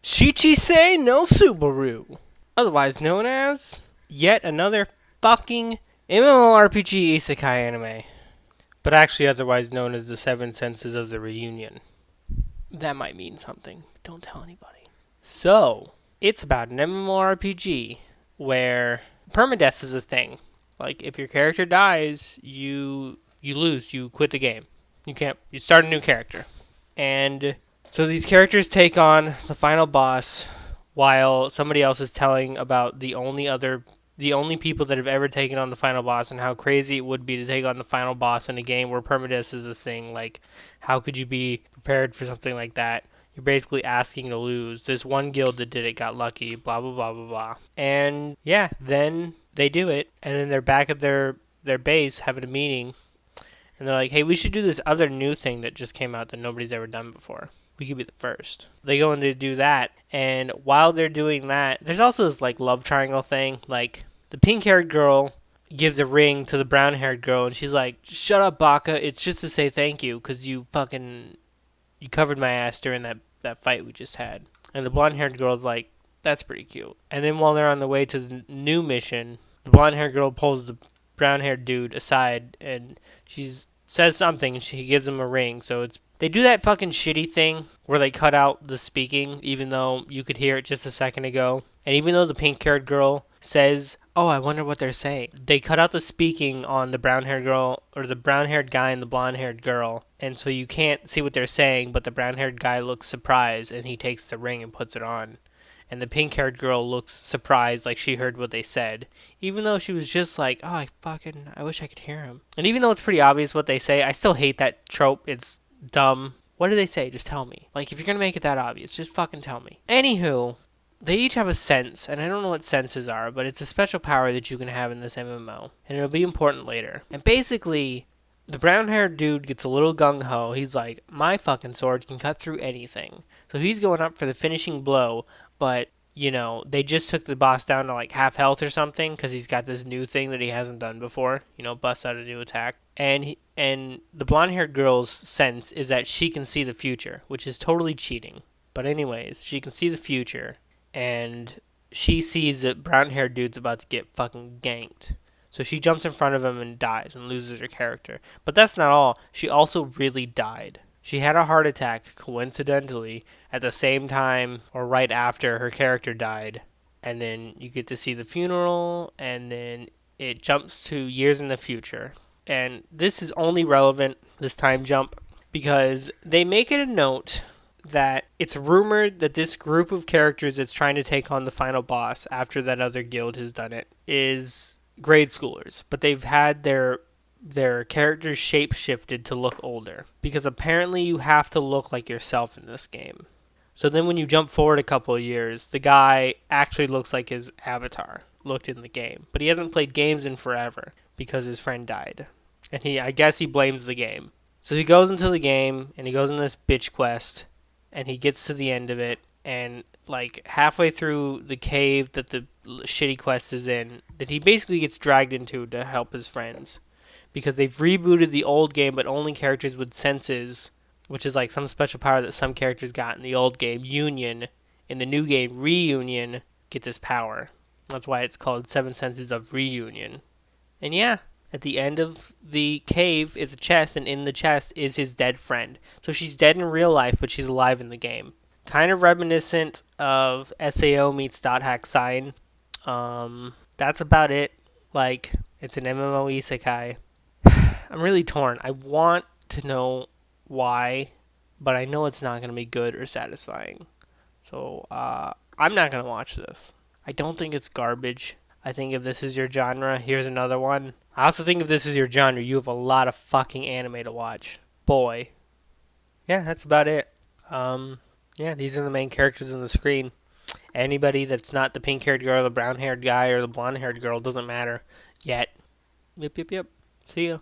Shichisei no Subaru, otherwise known as yet another fucking MMORPG Isekai anime, but actually otherwise known as the Seven Senses of the Reunion. That might mean something. Don't tell anybody. So, it's about an MMORPG where permadeath is a thing. Like, if your character dies, you lose. You quit the game. You start a new character. And so these characters take on the final boss while somebody else is telling about the only people that have ever taken on the final boss and how crazy it would be to take on the final boss in a game where permadeath is this thing. Like, how could you be prepared for something like that? You're basically asking to lose. This one guild that did it got lucky, blah, blah, blah, blah, blah. And yeah, then they do it, and then they're back at their base having a meeting, and they're like, hey, we should do this other new thing that just came out that nobody's ever done before. We could be the first. They go in to do that, and while they're doing that, there's also this like love triangle thing. Like, the pink-haired girl gives a ring to the brown-haired girl, and she's like, shut up, Baka, it's just to say thank you, because you covered my ass during that fight we just had. And the blonde-haired girl's like, that's pretty cute. And then while they're on the way to the new mission, the blonde-haired girl pulls the brown-haired dude aside, and she says something, and she gives him a ring. So they do that fucking shitty thing where they cut out the speaking, even though you could hear it just a second ago. And even though the pink-haired girl says, oh, I wonder what they're saying, they cut out the speaking on the brown-haired girl, or the brown-haired guy and the blonde-haired girl. And so you can't see what they're saying, but the brown-haired guy looks surprised, and he takes the ring and puts it on. And the pink-haired girl looks surprised, like she heard what they said, even though she was just like, oh, I wish I could hear him. And even though it's pretty obvious what they say, I still hate that trope. It's dumb. What do they say? Just tell me. Like, if you're gonna make it that obvious, just fucking tell me. Anywho, they each have a sense, and I don't know what senses are, but it's a special power that you can have in this MMO, and it'll be important later. And basically, the brown-haired dude gets a little gung-ho. He's like, my fucking sword can cut through anything. So he's going up for the finishing blow, but, you know, they just took the boss down to like half health or something, because he's got this new thing that he hasn't done before, you know, busts out a new attack. And the blonde-haired girl's sense is that she can see the future, which is totally cheating. But anyways, she can see the future, and she sees that brown-haired dude's about to get fucking ganked. So she jumps in front of him and dies and loses her character. But that's not all. She also really died. She had a heart attack, coincidentally, at the same time or right after her character died. And then you get to see the funeral, and then it jumps to years in the future. And this is only relevant, this time jump, because they make it a note that it's rumored that this group of characters that's trying to take on the final boss after that other guild has done it is grade schoolers, but they've had their characters shape shifted to look older, because apparently you have to look like yourself in this game. So then when you jump forward a couple of years, the guy actually looks like his avatar looked in the game, but he hasn't played games in forever because his friend died, and I guess he blames the game. So he goes into the game, and he goes on this bitch quest, and he gets to the end of it, and like halfway through the cave that the shitty quest is in, that he basically gets dragged into to help his friends, because they've rebooted the old game, but only characters with senses, which is like some special power that some characters got in the old game, Union. In the new game, Reunion, get this power. That's why it's called Seven Senses of Reunion. And yeah, at the end of the cave is a chest, and in the chest is his dead friend. So she's dead in real life, but she's alive in the game. Kind of reminiscent of SAO meets Dot Hack Sign. That's about it. Like, it's an MMO isekai. I'm really torn. I want to know why, but I know it's not going to be good or satisfying. So, I'm not going to watch this. I don't think it's garbage. I think if this is your genre, here's another one. I also think if this is your genre, you have a lot of fucking anime to watch. Boy. Yeah, that's about it. Yeah, these are the main characters on the screen. Anybody that's not the pink-haired girl, the brown-haired guy, or the blonde-haired girl doesn't matter yet. Yep. See ya.